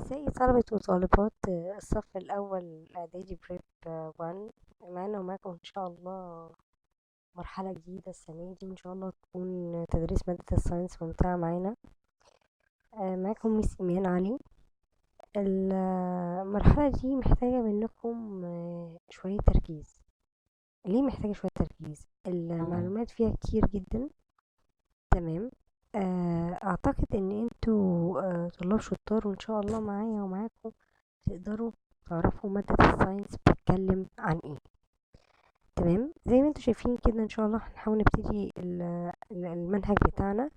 أعزائي طلبة وطالبات الصف الأول إعدادي بريب 1. معانا ومعاكم إن شاء الله مرحلة جديدة السنة دي، وإن شاء الله تكون تدريس مادة الساينس ممتعة معانا. معاكم ميس إيمان علي. المرحلة دي محتاجة منكم شوية تركيز. ليه محتاجة شوية تركيز؟ المعلومات فيها كتير جدا. تمام. اعتقد ان انتوا طلاب شطار، وان شاء الله معايا ومعاكم تقدروا تعرفوا مادة الساينس بتتكلم عن ايه. تمام، زي ما انتوا شايفين كده ان شاء الله هنحاول نبتدي المنهج بتاعنا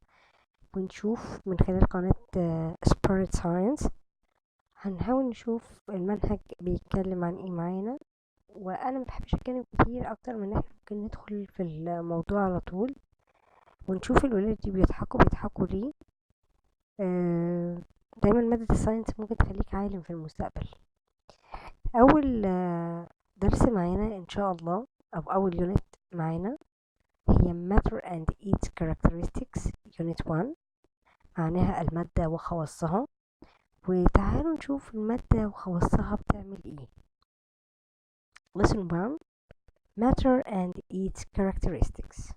ونشوف من خلال قناة سبيريت ساينس. هنحاول نشوف المنهج بيتكلم عن ايه معانا، وانا مبحبش اتكلم كتير اكتر من احنا ممكن ندخل في الموضوع على طول ونشوف الولاد دي بيضحكوا ليه. دايما مادة الساينس ممكن تخليك عالم في المستقبل. أول درس معانا إن شاء الله، أو أول يونت معانا، هي matter and its characteristics unit 1، معناها المادة وخواصها. وتعالوا نشوف المادة وخواصها بتعمل ايه. lesson 1 matter and its characteristics.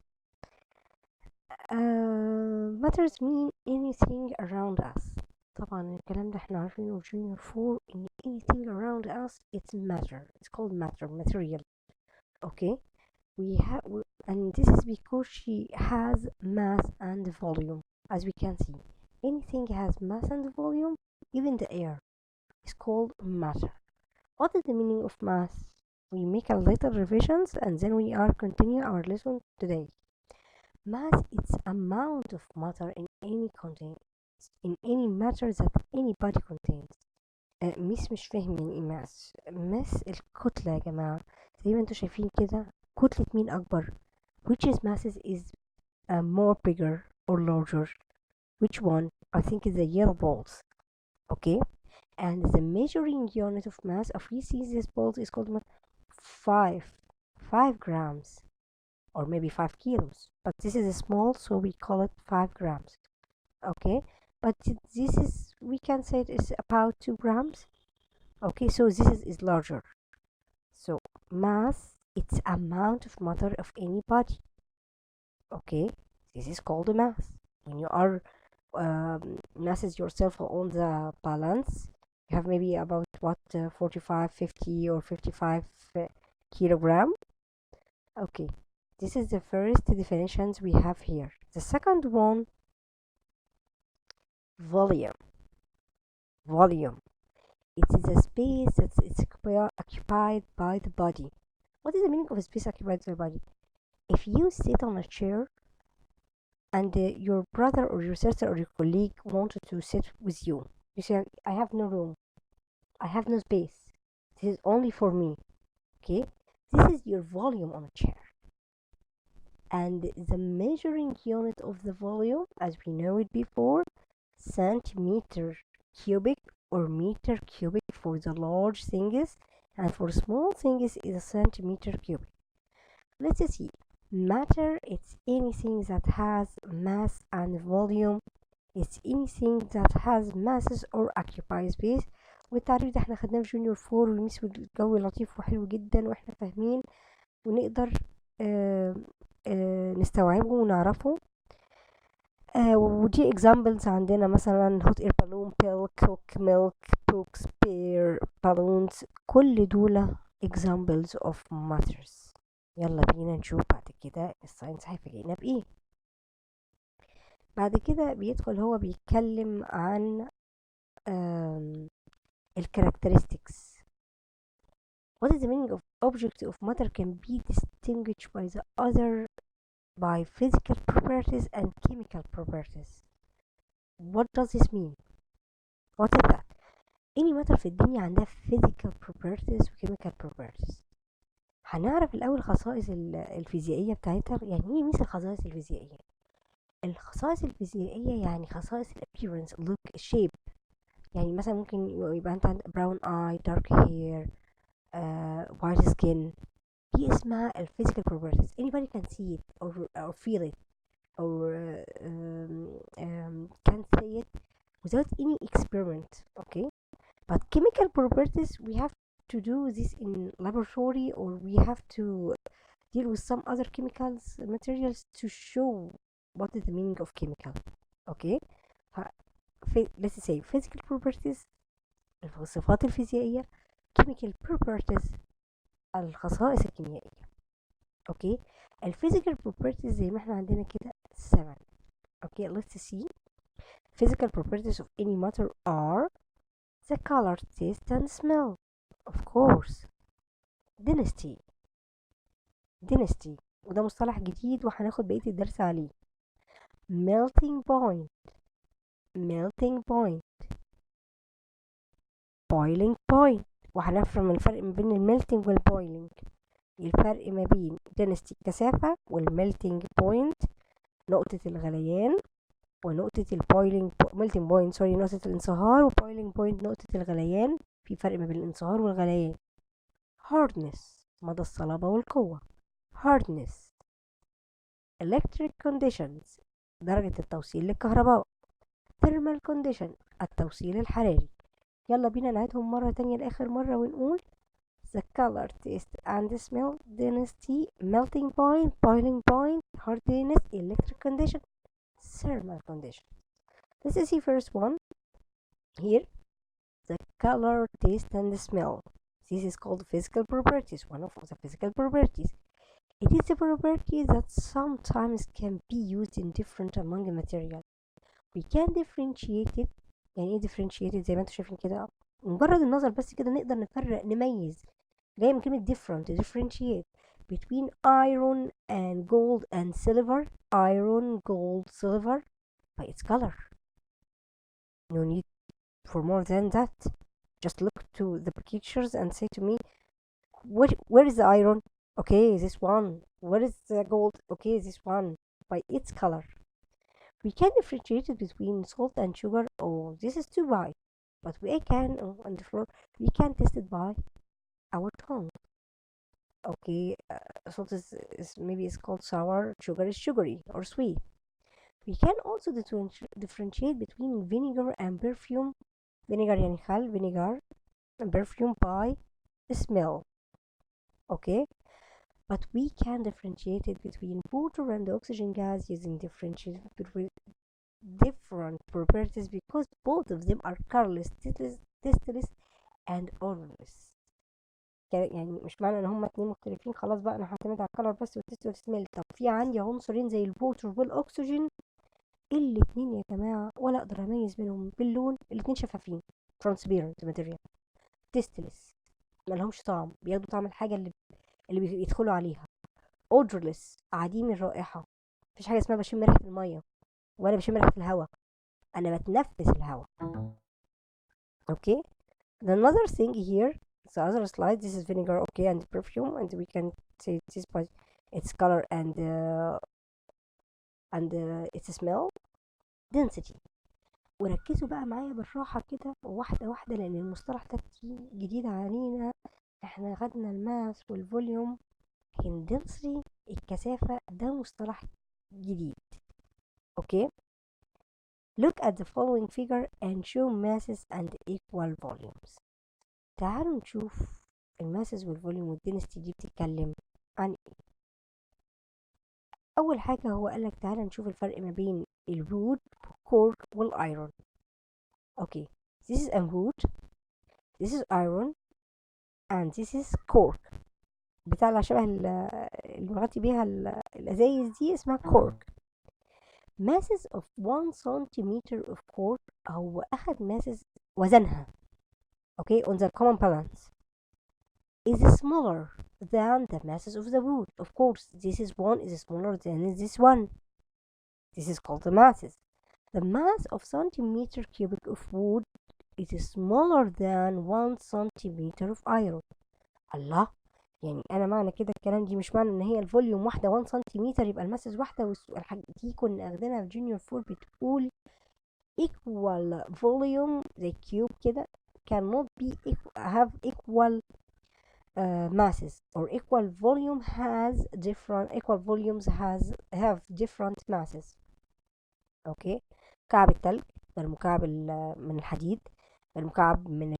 matters mean anything around us. طبعا الكلام ده احنا عارفينه في junior 4 ان anything around us it's matter. It's called matter, material. Okay, and this is because she has mass and volume. As we can see, anything has mass and volume, even the air is called matter. What is the meaning of mass? We make a little revisions and then we are continue our lesson today. Mass is amount of matter in any contains, in any matter that any body contains. مش فاهم يعني ايه mass الكتلة يا جماعة. زي ما انتوا شايفين كده، كتلة مين أكبر؟ Which is masses is more bigger or larger? Which one? I think is the yellow balls. Okay, and the measuring unit of mass of these balls is called 5 grams, or maybe 5 kilos, but this is small, so we call it 5 grams. Okay, but this is, we can say it is about 2 grams. Okay, so this is larger. So mass, it's amount of matter of any body. Okay, this is called a mass. When you are masses yourself on the balance, you have maybe about 45, 50 or 55 kilogram. Okay, this is the first definitions we have here. The second one, volume. It is a space that is occupied by the body. What is the meaning of a space occupied by the body? If you sit on a chair and your brother or your sister or your colleague wanted to sit with you, you say, I have no room, I have no space, this is only for me. Okay, this is your volume on a chair. And the measuring unit of the volume, as we know it before, centimeter cubic or meter cubic for the large things, and for small things is a centimeter cubic. Let's see. Matter, it's anything that has mass and volume. It's anything that has masses or occupies space. والتعريف ده احنا خدناه في جونيور 4 والميس، والجو لطيف وحلو جدا واحنا فاهمين ونقدر نستوعبه ونعرفه. ودي examples عندنا مثلا hot air balloon, pill, cook, milk, books, beer, balloons. كل دول examples of matters. يلا بينا نشوف بعد كده الساينس هيفاجئنا بايه. بعد كده بيدخل هو بيتكلم عن characteristics. What is the meaning of object of matter can be distinguished by the other by physical properties and chemical properties. What does this mean? What is that? Any matter في الدنيا عندها physical properties و chemical properties. هنعرف الأول خصائص الفيزيائية بتاعتها. يعني ايه مثل الخصائص الفيزيائية؟ الخصائص الفيزيائية يعني خصائص appearance, look, shape. يعني مثلا ممكن يبقى انت عندك brown eye, dark hair, white skin. دي اسمها physical properties. Anybody can see it or feel it or can say it without any experiment. Okay, But chemical properties, we have to do this in laboratory, or we have to deal with some other chemicals materials to show what is the meaning of chemical. Okay, let's say physical properties الصفات الفيزيائية، chemical properties الخصائص الكيميائية. اوكي، الفيزيكال properties زي ما احنا عندنا كده 7. اوكي، let's see. Physical properties of any matter are the color, taste and smell, of course. density وده مصطلح جديد وهناخد بقية الدرس عليه. melting point boiling point، وهنفهم الفرق ما بين الميلتنج والبويلنج. الفرق ما بين density كثافة والميلتنج بوينت نقطة الغليان، ونقطة البويلنج melting point نقطة الانصهار، وبويلنج بوينت نقطة الغليان. في فرق ما بين الانصهار والغليان. hardness مدى الصلابة والقوة. hardness electric conditions درجة التوصيل للكهرباء. thermal condition التوصيل الحراري. يلا بينا نعيدهم مرة تانية لآخر مرة ونقول the color, taste and smell, density, melting point, boiling point, hardness, electric condition, thermal condition. Let's see first one here. The color, taste and smell. This is called physical properties, one of the physical properties. It is a property that sometimes can be used in different among the material. We can differentiate it. يعني ايه differentiate it؟ زي ما انتوا شايفين كده، مجرد النظر بس كده نقدر نفرق نميز، جاي من كلمة different differentiate between iron and gold and silver. iron, gold, silver by its color. No need for more than that. Just look to the pictures and say to me, where is the iron? Okay, this one. Where is the gold? Okay, this one. By its color. We can differentiate it between salt and sugar. Oh, this is too white. But we can, on the floor, we can test it by our tongue. Okay, salt is maybe it's called sour, sugar is sugary or sweet. We can also differentiate between vinegar and perfume. Vinegar يعني خل, vinegar, and perfume by smell. Okay, but we can differentiate it between water and oxygen gas using different properties because both of them are colorless, tasteless and odorless. يعني مش معنى ان هما اتنين مختلفين خلاص بقى انا هعتمد على الكلر بس والتست والسميل. طب في عندي عنصرين زي الووتر والاكسجين، الاتنين يا جماعه ولا اقدر اميز بينهم باللون، الاتنين شفافين transparent material tasteless ملهمش طعم، بياخدوا طعم الحاجه اللي بيدخلوا عليها. odorless عديم الرائحه، مفيش حاجه اسمها بشم ريحه الميه ولا بشم ريحه الهواء، انا بتنفس الهواء. okay, another thing here, the other slide, this is vinegar, okay, and perfume, and we can say this by its color and its smell. density. وركزوا بقى معايا بالراحة كده واحدة واحدة لأن المصطلح ده جديد علينا، احنا خدنا الماس والفوليوم، لكن density الكثافة ده مصطلح جديد. okay, look at the following figure and show masses and equal volumes. تعالوا نشوف الماسز والفوليوم والدنسيتي دي بتتكلم عن ايه. اول حاجه هو قالك تعالى نشوف الفرق ما بين الوود والكورك والايرون. اوكي، this is a wood, this is iron and this is cork. بتاع اللي شبه اللي مغطي بيها الازايز دي اسمها cork. masses of 1 centimeter of cork هو اخد masses وزنها okay on the common balance is smaller than the masses of the wood. Of course, this is one is smaller than this one. This is called the masses. The mass of centimeter cubic of wood is smaller than 1 centimeter of iron. الله، يعني انا معنى كده الكلام دي مش معنى ان هي الفوليوم واحده 1 سنتيمتر يبقى الماسز واحده. والحاجه دي كنا اخدينها في جونيور 4 بتقول equal volume زي كيوب كده cannot be have equal masses or equal volume has different equal volumes have different masses. اوكي، مكعب التلج غير مكعب من الحديد غير مكعب من